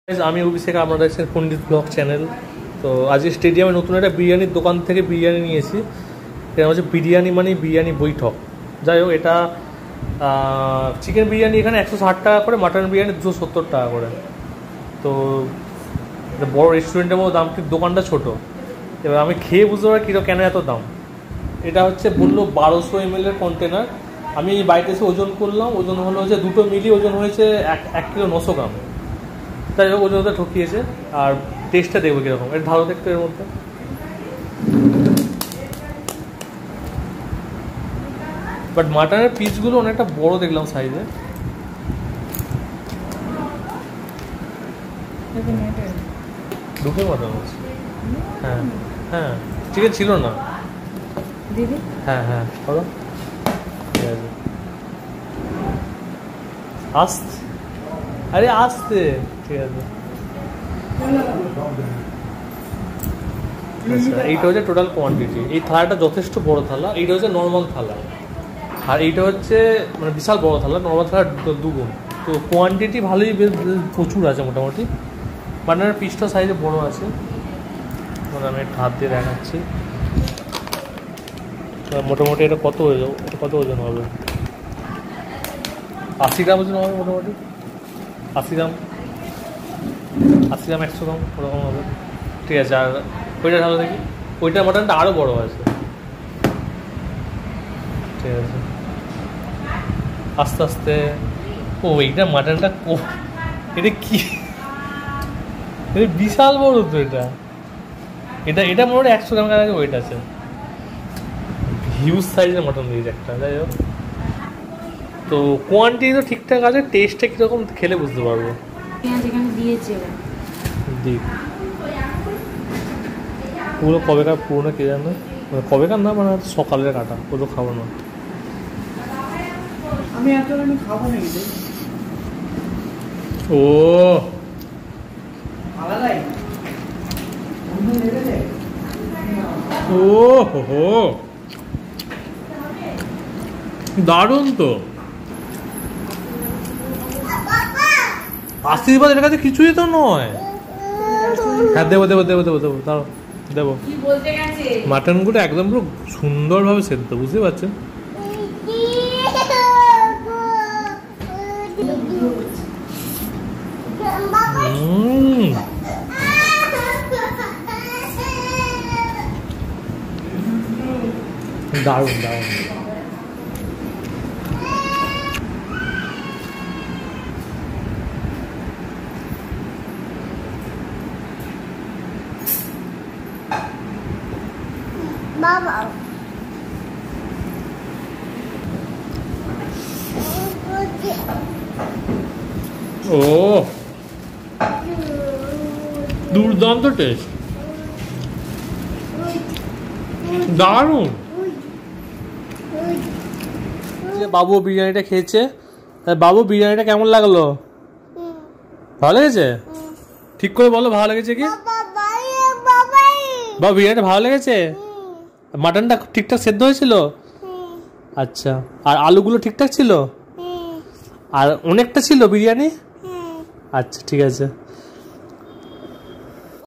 আমি অভিষেক, আপনারা দেখছেন পণ্ডিত ব্লগ চ্যানেল। তো আজকে স্টেডিয়ামে নতুন একটা বিরিয়ানির দোকান থেকে বিরিয়ানি নিয়েছি। এটা হচ্ছে বিরিয়ানি মানে বিরিয়ানি বৈঠক। যাই হোক, এটা চিকেন বিরিয়ানি এখানে 160 টাকা করে, মাটন বিরিয়ানি 270 টাকা করে। তো বড় রেস্টুরেন্টের মতো দাম, কিন্তু দোকানটা ছোটো। এবার আমি খেয়ে বুঝতে পারি কেন এত দাম। এটা হচ্ছে বললো 1200 ml কন্টেনার। আমি বাড়িতে এসে ওজন করলাম, ওজন হলো হচ্ছে দুটো মিলিয়ে ওজন হয়েছে 1 কিলো 900 গ্রাম। তাই হোক, ওজনটা ঠকিয়েছে। আর টেস্টটা দেখবো কীরকম, এটা ভালো দেখতে এর মধ্যে। বাট মাটনের পিসগুলো অনেকটা বড় দেখলাম সাইজে। দুটো মাটন আছে। হ্যাঁ হ্যাঁ, চিকেন ছিল না দিদি। হ্যাঁ হ্যাঁ, করো। ঠিক আছে, আস্তে, আরে আস্তে। ঠিক আছে, আচ্ছা, এইটা হচ্ছে টোটাল কোয়ান্টিটি। এই থালাটা যথেষ্ট বড় থালা। এইটা হচ্ছে নর্মাল থালা, আর এইটা হচ্ছে মানে বিশাল বড় থালা, নর্মাল থালা দুগুণ। তো কোয়ান্টিটি ভালোই, প্রচুর আছে মোটামুটি। বানানার পিসটা সাইজে বড় আছে। মানে আমি হাত দিয়ে দেখাচ্ছি মোটামুটি। এটা কত হয়ে যাবে, এটা কত ওজন হবে? 80 গ্রাম ওজন হবে মোটামুটি। 80 গ্রাম 100 গ্রাম ওরকম হবে। ঠিক আছে, আর ওইটা ভালো দেখি। ওইটার মাটনটা আরও বড় আছে। ঠিক আছে, আস্তে আস্তে। ও, এইটা মাটনটা এটা কি, এটা বিশাল বড় তো। এটা এটা এটা মোটামুটি 100 গ্রাম কাছাকাছি ওয়েট আছে। হিউজ সাইজের মাটন দিয়েছে একটা। যাই হোক, তো কোয়ান্টিটি তো ঠিকঠাক আছে। টেস্টটা কীরকম খেলে বুঝতে পারবো। দিক পুরো কবেকার পুরোনো কে জানো, মানে কবেকার না, মানে সকালের কাটা। ওগুলো খাবো না আমি, এত খাবো না। ও ও হো, দারুণ তো। আশীর্বাদ এর কাছে কিছুই তো নয়। হ্যাঁ, দেবো দেবো দেবো দেবো দেবো, দাঁড়াও দেবো। মাটনগুলো একদম পুরো সুন্দরভাবে সেদ্ধ, বুঝতে পারছেন? দারুণ দারুণ। বাবা ও, দুর্দান্ত টেস্ট, দারুণ। বাবু বিরিয়ানিটা খেয়েছে। বাবু, বিরিয়ানিটা কেমন লাগলো? ভালো লেগেছে? ঠিক করে বলো, ভালো লেগেছে কি? বাবু, বিরিয়ানিটা ভালো লেগেছে? মাটনটা ঠিকঠাক সেদ্ধ হয়েছিল? আচ্ছা, আর আলুগুলো ঠিকঠাক ছিল? আর অনেকটা ছিল বিরিয়ানি? আচ্ছা, ঠিক আছে।